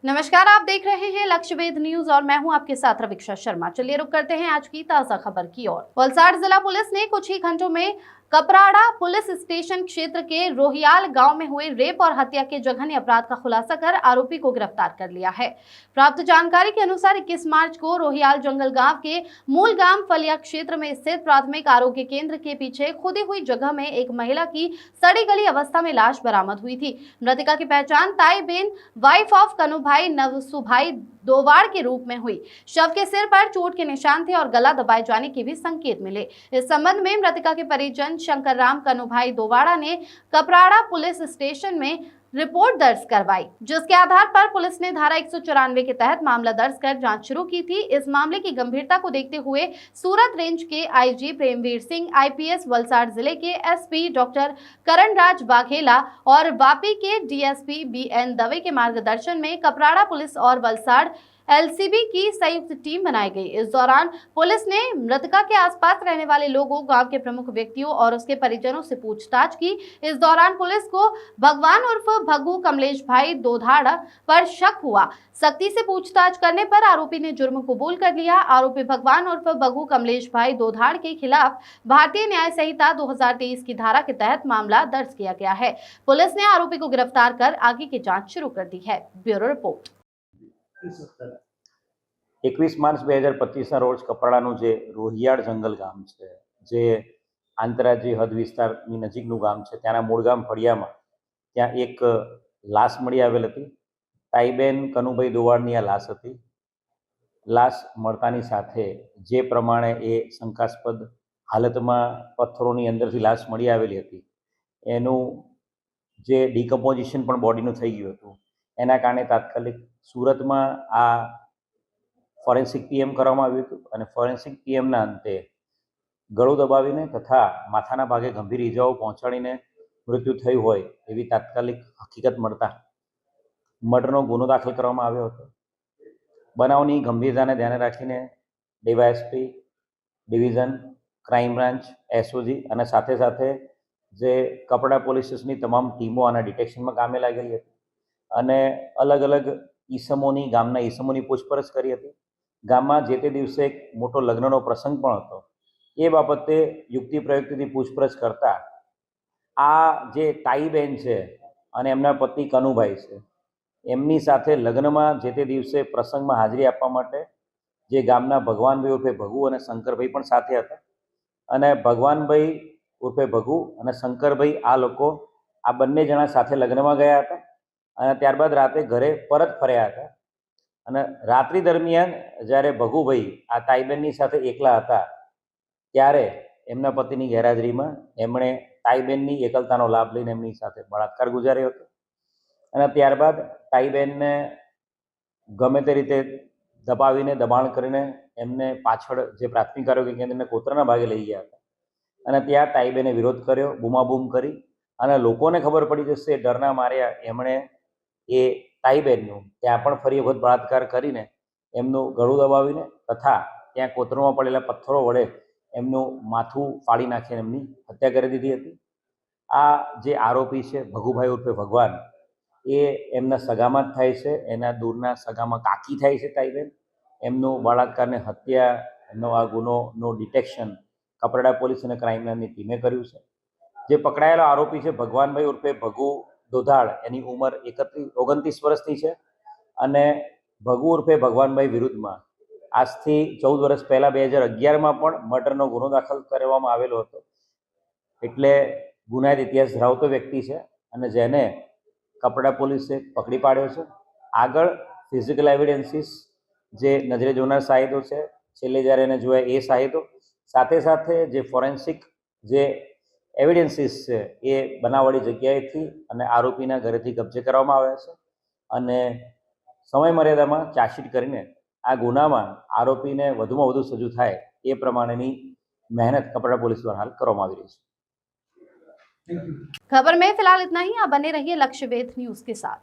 नमस्कार, आप देख रहे हैं लक्ष्यवेध न्यूज और मैं हूं आपके साथ रवीक्षा शर्मा। चलिए रुक करते हैं आज की ताजा खबर की ओर। वलसाड़ जिला पुलिस ने कुछ ही घंटों में कपराड़ा पुलिस स्टेशन क्षेत्र के रोहियाल गांव में हुए रेप और हत्या के जघन्य अपराध का खुलासा कर आरोपी को गिरफ्तार कर लिया है। प्राप्त जानकारी के अनुसार 21 मार्च को रोहियाल जंगल गांव के मूल गांव फलिया क्षेत्र में स्थित प्राथमिक आरोग्य केंद्र के पीछे खुदी हुई जगह में एक महिला की सड़ी गली अवस्था में लाश बरामद हुई थी। मृतका की पहचान ताई बेन वाइफ ऑफ कनुभाई नवसुभाई दोवाड़ के रूप में हुई। शव के सिर पर चोट के निशान थे और गला दबाए जाने के भी संकेत मिले। इस संबंध में मृतका के परिजन शंकर राम कनुभाई दोवाड़ा ने कपराड़ा पुलिस स्टेशन में रिपोर्ट दर्ज करवाई, जिसके आधार पर पुलिस ने धारा 194 के तहत मामला दर्ज कर जांच शुरू की थी। इस मामले की गंभीरता को देखते हुए सूरत रेंज के आईजी प्रेमवीर सिंह, आईपीएस वलसाड़ जिले के एसपी डॉक्टर करणराज वाघेला और वापी के डीएसपी बीएन दवे के मार्गदर्शन में कपराड़ा पुलिस और वलसाड़ एलसीबी की संयुक्त टीम बनाई गई। इस दौरान पुलिस ने मृतका के आसपास रहने वाले लोगों, गांव के प्रमुख व्यक्तियों और उसके परिजनों से पूछताछ की। इस दौरान पुलिस को भगवान उर्फ भगू कमलेश भाई दोधाड़ पर शक हुआ। सख्ती से पूछताछ करने पर आरोपी ने जुर्म कबूल कर लिया। आरोपी भगवान उर्फ भगू कमलेश भाई दोधाड़ के खिलाफ भारतीय न्याय संहिता 2023 की धारा के तहत मामला दर्ज किया गया है। पुलिस ने आरोपी को गिरफ्तार कर आगे की जांच शुरू कर दी है। Bureau report. 21 मार्च 2025 रोज कपराड़ाનું જે રોહિયાળ જંગલ ગામ છે, જે આંતરરાજ્ય હદ વિસ્તારની નજીકનું ગામ છે, ત્યાંના મૂળ ગામ ફળિયામાં ત્યાં એક લાશ મળી આવેલ હતી। તાઈબેન કનુભાઈ દોવાડની આ લાશ હતી। લાશ મળતાની સાથે જે પ્રમાણે એ શંકાસ્પદ હાલતમાં પથ્થરોની અંદરથી લાશ મળી આવેલી હતી, એનું જે ડિકમ્પોઝિશન પણ બોડીનું થઈ ગયું હતું, એના કારણે તાત્કાલિક સુરતમાં આ ફોરેન્સિક પીએમ કરવામાં આવ્યું હતું અને ફોરેન્સિક પીએમના અંતે ગળું દબાવીને તથા માથાના ભાગે ગંભીર ઇજાઓ પહોંચાડીને મૃત્યુ થયું હોય એવી તાત્કાલિક હકીકત મળતા મર્ડરનો ગુનો દાખલ કરવામાં આવ્યો હતો। બનાવની ગંભીરતાને ધ્યાને રાખીને DYSP division, crime branch, SOG અને સાથે સાથે જે કપરાડા પોલીસ સ્ટેશનની તમામ ટીમો આના ડિટેક્શનમાં કામે લાગેલી હતી અને અલગ અલગ ઈસમોની ગામના ઈસમોની પૂછપરછ કરી હતી। ગામમાં જે તે દિવસે એક મોટો લગ્નનો પ્રસંગ પણ હતો, એ બાબતે યુક્તિ પ્રયુક્તિથી પૂછપરછ કરતા આ જે તાઈબેન છે અને એમના પતિ કનુભાઈ છે, એમની સાથે લગ્નમાં જે તે દિવસે પ્રસંગમાં હાજરી આપવા માટે જે ગામના ભગવાનભાઈ ઉર્ફે ભગુ અને શંકરભાઈ પણ સાથે હતા અને ભગવાનભાઈ ઉર્ફે ભગુ અને શંકરભાઈ આ લોકો આ બંને જણા સાથે લગ્નમાં ગયા હતા અને ત્યારબાદ રાતે ઘરે પરત ફર્યા હતા અને રાત્રિ દરમિયાન જ્યારે ભગુભાઈ આ તાઈબેનની સાથે એકલા હતા ત્યારે એમના પતિની ગેરહાજરીમાં એમણે તાઈબેનની એકલતાનો લાભ લઈને એમની સાથે બળાત્કાર ગુજાર્યો હતો અને ત્યારબાદ તાઈબેનને ગમે તે રીતે દબાવીને દબાણ કરીને એમને પાછળ જે પ્રાથમિક આરોગ્ય કેન્દ્રને કોતરાના ભાગે લઈ ગયા હતા અને ત્યાં તાઈબેને વિરોધ કર્યો, બૂમાબૂમ કરી અને લોકોને ખબર પડી જશે ડરના માર્યા એમણે એ તાઈબેનનું ત્યાં પણ ફરી વખત બળાત્કાર કરીને એમનું ગળું દબાવીને તથા ત્યાં કોતરોમાં પડેલા પથ્થરો વડે એમનું માથું ફાડી નાખીને એમની હત્યા કરી દીધી હતી। આ જે આરોપી છે ભગુભાઈ ઉર્ફે ભગવાન, એ એમના સગામાં જ થાય છે, એના દૂરના સગામાં કાકી થાય છે તાઈબેન। એમનું બળાત્કારને હત્યાનો આ ગુનોનું ડિટેક્શન કપરાડા પોલીસ અને ક્રાઇમ બ્રાન્ચની ટીમે કર્યું છે। જે પકડાયેલો આરોપી છે ભગવાનભાઈ ઉર્ફે ભગુ દોધાડ, એની ઉંમર 29 વર્ષની છે અને ભગુ ઉર્ફે ભગવાનભાઈ વિરુદ્ધમાં આજથી 14 વર્ષ પહેલાં 2011માં પણ મર્ડરનો ગુનો દાખલ કરવામાં આવેલો હતો। એટલે ગુનાહિત ઇતિહાસ ધરાવતો વ્યક્તિ છે અને જેને કપરાડા પોલીસે પકડી પાડ્યો છે। આગળ ફિઝિકલ એવિડન્સીસ જે નજરે જોનાર સાહિત્યો છે, છેલ્લે જ્યારે એને જોયા એ સાહિત્યો, સાથે સાથે જે ફોરેન્સિક જે એવિડન્સીસ છે એ બનાવવાળી જગ્યાએથી અને આરોપીના ઘરેથી કબજે કરવામાં આવ્યા છે અને સમય મર્યાદામાં ચાર્જશીટ કરીને આ ગુનામાં આરોપીને વધુમાં વધુ સજુ થાય એ પ્રમાણેની મહેનત કપરાડા પોલીસ દ્વારા હાલ કરવામાં આવી રહી છે। खबर में फिलहाल इतना ही। आप बने रहिए लक्ष्यवेध न्यूज के साथ।